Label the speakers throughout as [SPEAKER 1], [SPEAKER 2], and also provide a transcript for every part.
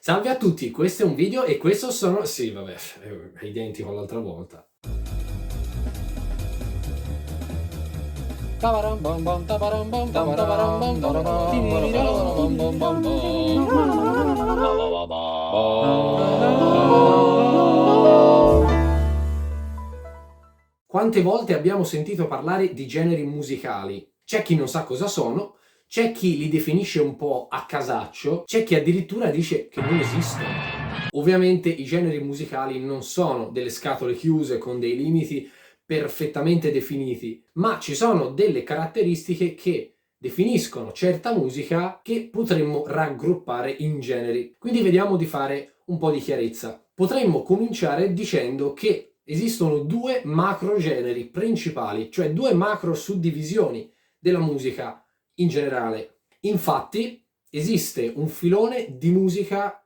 [SPEAKER 1] Salve a tutti, questo è un video e questo sono... Sì, vabbè, è identico all'altra volta. Quante volte abbiamo sentito parlare di generi musicali? C'è chi non sa cosa sono, c'è chi li definisce un po' a casaccio, c'è chi addirittura dice che non esistono. Ovviamente i generi musicali non sono delle scatole chiuse con dei limiti perfettamente definiti, ma ci sono delle caratteristiche che definiscono certa musica che potremmo raggruppare in generi. Quindi vediamo di fare un po' di chiarezza. Potremmo cominciare dicendo che esistono due macro generi principali, cioè due macro suddivisioni della musica in generale. Infatti esiste un filone di musica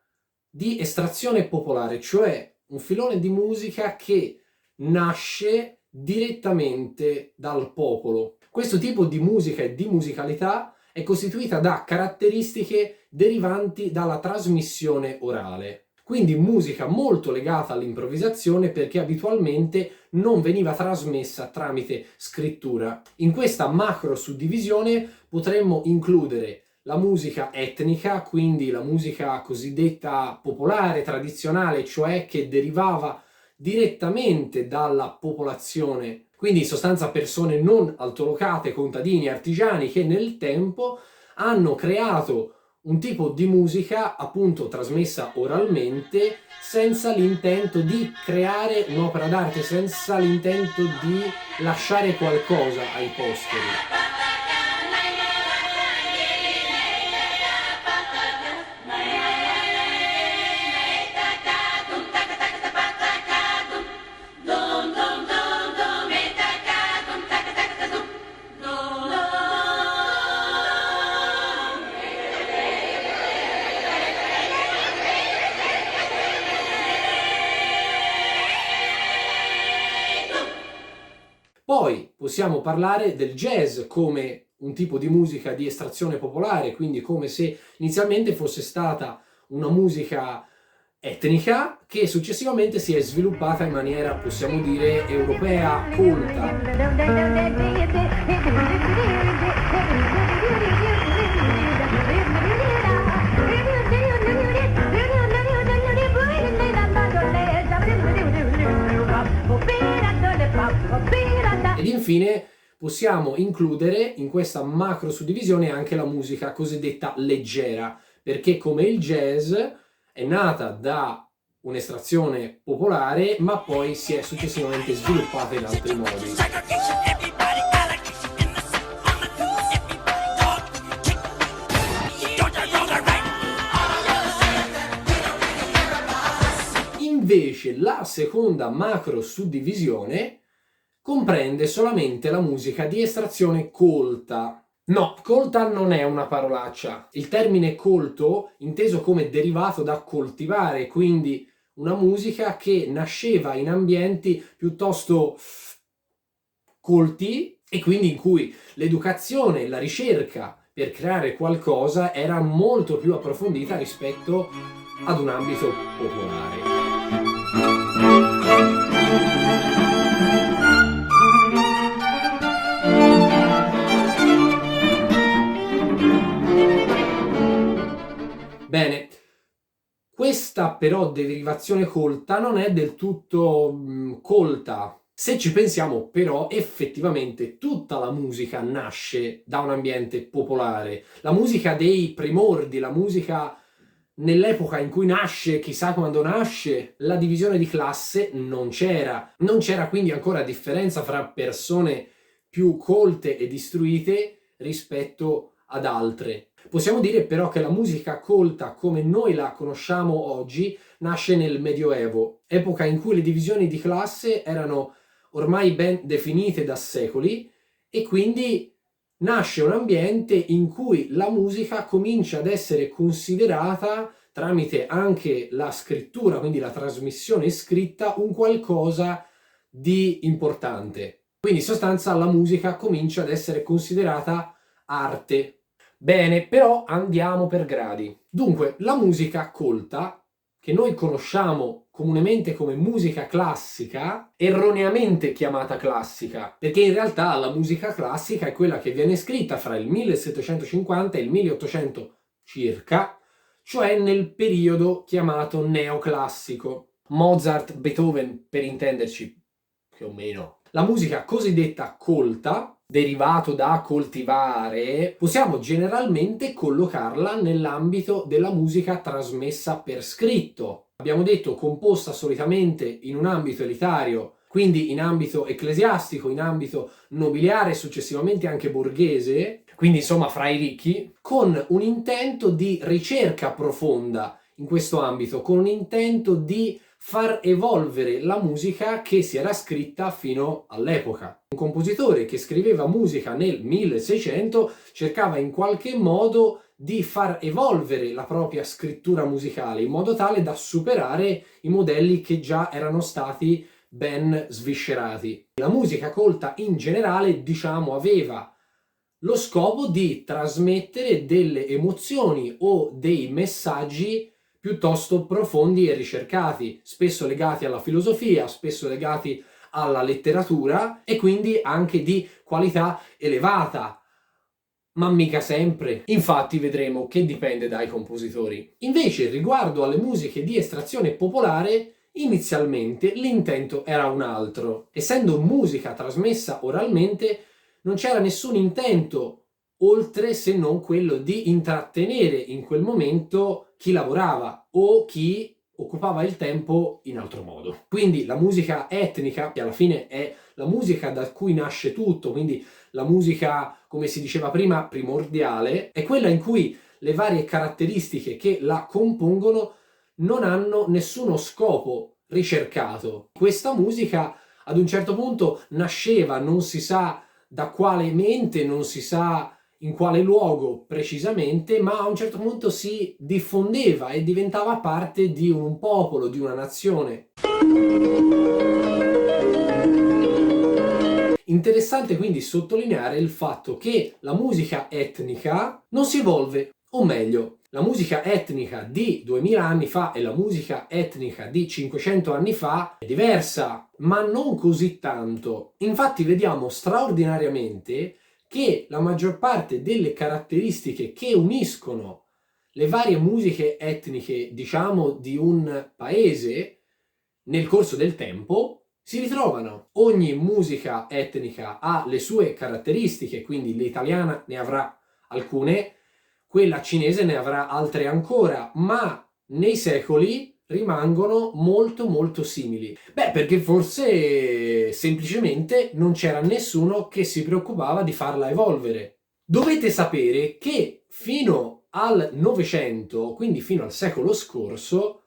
[SPEAKER 1] di estrazione popolare, cioè un filone di musica che nasce direttamente dal popolo. Questo tipo di musica e di musicalità è costituita da caratteristiche derivanti dalla trasmissione orale. Quindi musica molto legata all'improvvisazione perché abitualmente non veniva trasmessa tramite scrittura. In questa macro suddivisione potremmo includere la musica etnica, quindi la musica cosiddetta popolare, tradizionale, cioè che derivava direttamente dalla popolazione, quindi in sostanza persone non altolocate, contadini, artigiani che nel tempo hanno creato un tipo di musica appunto trasmessa oralmente senza l'intento di creare un'opera d'arte, senza l'intento di lasciare qualcosa ai posteri. Poi possiamo parlare del jazz come un tipo di musica di estrazione popolare, quindi come se inizialmente fosse stata una musica etnica che successivamente si è sviluppata in maniera, possiamo dire, europea, colta. Ed infine possiamo includere in questa macro suddivisione anche la musica cosiddetta leggera, perché come il jazz è nata da un'estrazione popolare, ma poi si è successivamente sviluppata in altri modi. Invece la seconda macro suddivisione comprende solamente la musica di estrazione colta. No, colta non è una parolaccia. Il termine colto, inteso come derivato da coltivare, quindi una musica che nasceva in ambienti piuttosto colti e quindi in cui l'educazione, la ricerca per creare qualcosa era molto più approfondita rispetto ad un ambito popolare. Bene, questa però derivazione colta non è del tutto colta. Se ci pensiamo però effettivamente tutta la musica nasce da un ambiente popolare. La musica dei primordi, la musica nell'epoca in cui nasce, chissà quando nasce, la divisione di classe non c'era. Non c'era quindi ancora differenza fra persone più colte ed istruite rispetto ad altre. Possiamo dire però che la musica colta come noi la conosciamo oggi nasce nel Medioevo, epoca in cui le divisioni di classe erano ormai ben definite da secoli e quindi nasce un ambiente in cui la musica comincia ad essere considerata tramite anche la scrittura, quindi la trasmissione scritta, un qualcosa di importante. Quindi in sostanza la musica comincia ad essere considerata arte. Bene, però andiamo per gradi. Dunque, la musica colta, che noi conosciamo comunemente come musica classica, erroneamente chiamata classica, perché in realtà la musica classica è quella che viene scritta fra il 1750 e il 1800 circa, cioè nel periodo chiamato neoclassico. Mozart, Beethoven, per intenderci, più o meno. La musica cosiddetta colta, derivato da coltivare, possiamo generalmente collocarla nell'ambito della musica trasmessa per scritto. Abbiamo detto composta solitamente in un ambito elitario, quindi in ambito ecclesiastico, in ambito nobiliare e successivamente anche borghese, quindi insomma fra i ricchi, con un intento di ricerca profonda in questo ambito, con un intento di far evolvere la musica che si era scritta fino all'epoca. Un compositore che scriveva musica nel 1600 cercava in qualche modo di far evolvere la propria scrittura musicale in modo tale da superare i modelli che già erano stati ben sviscerati. La musica colta in generale, diciamo, aveva lo scopo di trasmettere delle emozioni o dei messaggi piuttosto profondi e ricercati, spesso legati alla filosofia, spesso legati alla letteratura e quindi anche di qualità elevata, ma mica sempre. Infatti vedremo che dipende dai compositori. Invece, riguardo alle musiche di estrazione popolare, inizialmente l'intento era un altro. Essendo musica trasmessa oralmente, non c'era nessun intento oltre se non quello di intrattenere in quel momento chi lavorava o chi occupava il tempo in altro modo. Quindi la musica etnica, che alla fine è la musica da cui nasce tutto, quindi la musica, come si diceva prima, primordiale, è quella in cui le varie caratteristiche che la compongono non hanno nessuno scopo ricercato. Questa musica ad un certo punto nasceva, non si sa da quale mente, non si sa in quale luogo precisamente, ma a un certo punto si diffondeva e diventava parte di un popolo, di una nazione. Interessante quindi sottolineare il fatto che la musica etnica non si evolve, o meglio, la musica etnica di 2000 anni fa e la musica etnica di 500 anni fa è diversa, ma non così tanto. Infatti vediamo straordinariamente che la maggior parte delle caratteristiche che uniscono le varie musiche etniche, diciamo, di un paese nel corso del tempo si ritrovano. Ogni musica etnica ha le sue caratteristiche, quindi l'italiana ne avrà alcune, quella cinese ne avrà altre ancora, ma nei secoli rimangono molto molto simili. Beh, perché forse semplicemente non c'era nessuno che si preoccupava di farla evolvere. Dovete sapere che fino al Novecento, quindi fino al secolo scorso,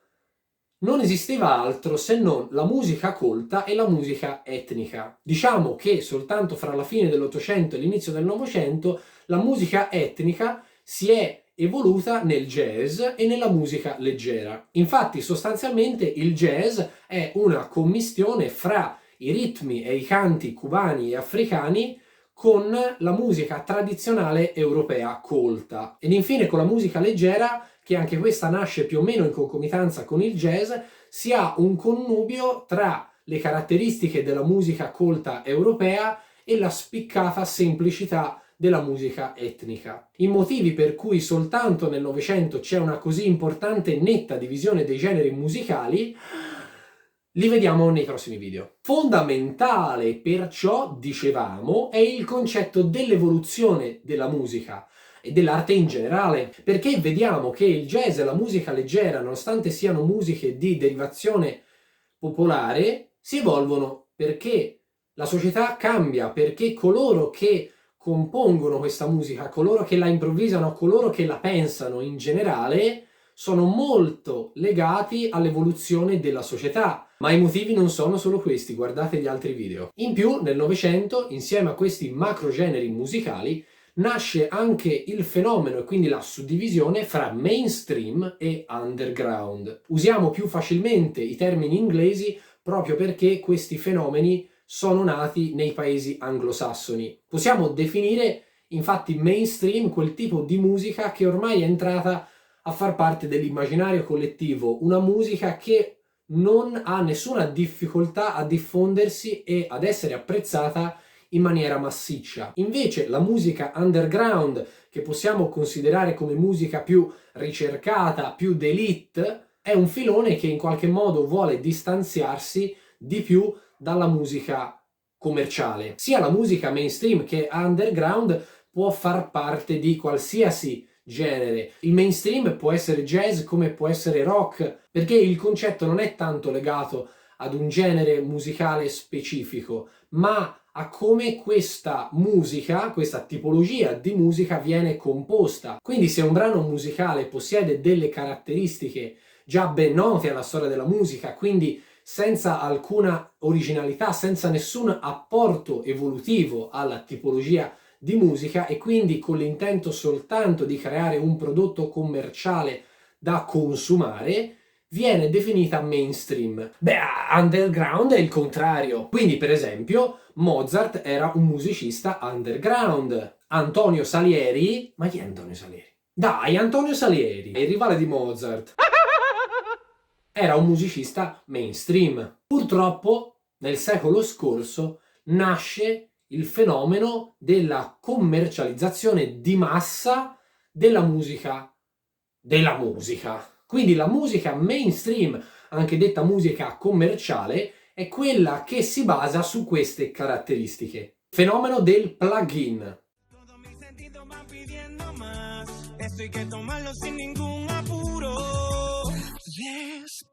[SPEAKER 1] non esisteva altro se non la musica colta e la musica etnica. Diciamo che soltanto fra la fine dell'Ottocento e l'inizio del Novecento la musica etnica si è evoluta nel jazz e nella musica leggera. Infatti, sostanzialmente il jazz è una commistione fra i ritmi e i canti cubani e africani con la musica tradizionale europea colta. Ed infine con la musica leggera, che anche questa nasce più o meno in concomitanza con il jazz, si ha un connubio tra le caratteristiche della musica colta europea e la spiccata semplicità della musica etnica. I motivi per cui soltanto nel Novecento c'è una così importante e netta divisione dei generi musicali li vediamo nei prossimi video. Fondamentale perciò, dicevamo, è il concetto dell'evoluzione della musica e dell'arte in generale, perché vediamo che il jazz e la musica leggera, nonostante siano musiche di derivazione popolare, si evolvono perché la società cambia, perché coloro che compongono questa musica, coloro che la improvvisano, coloro che la pensano in generale, sono molto legati all'evoluzione della società. Ma i motivi non sono solo questi, guardate gli altri video. In più, nel Novecento, insieme a questi macrogeneri musicali, nasce anche il fenomeno e quindi la suddivisione fra mainstream e underground. Usiamo più facilmente i termini inglesi proprio perché questi fenomeni sono nati nei paesi anglosassoni. Possiamo definire Infatti mainstream, quel tipo di musica che ormai è entrata a far parte dell'immaginario collettivo, una musica che non ha nessuna difficoltà a diffondersi e ad essere apprezzata in maniera massiccia. Invece la musica underground, che possiamo considerare come musica più ricercata, più d'élite, è un filone che in qualche modo vuole distanziarsi di più dalla musica commerciale. Sia la musica mainstream che underground può far parte di qualsiasi genere. Il mainstream può essere jazz come può essere rock, perché il concetto non è tanto legato ad un genere musicale specifico, ma a come questa musica, questa tipologia di musica viene composta. Quindi se un brano musicale possiede delle caratteristiche già ben note alla storia della musica, quindi senza alcuna originalità, senza nessun apporto evolutivo alla tipologia di musica e quindi con l'intento soltanto di creare un prodotto commerciale da consumare, viene definita mainstream. Beh, underground è il contrario. Quindi, per esempio, Mozart era un musicista underground. Antonio Salieri... Ma chi è Antonio Salieri? Dai, Antonio Salieri, il rivale di Mozart. Era un musicista mainstream. Purtroppo, nel secolo scorso, nasce il fenomeno della commercializzazione di massa della musica. Quindi la musica mainstream, anche detta musica commerciale, è quella che si basa su queste caratteristiche. Fenomeno del plugin.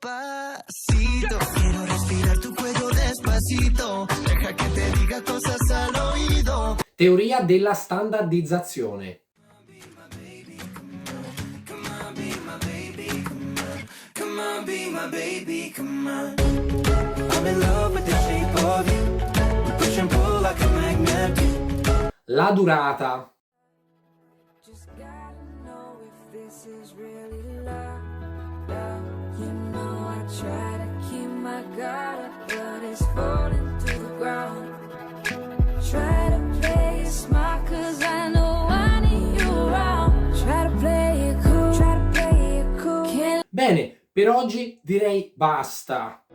[SPEAKER 1] Despacito, quiero respirar tu cuello despacito, deja que te diga cosas al oído. Teoria della standardizzazione. La durata. Bene, per oggi direi basta.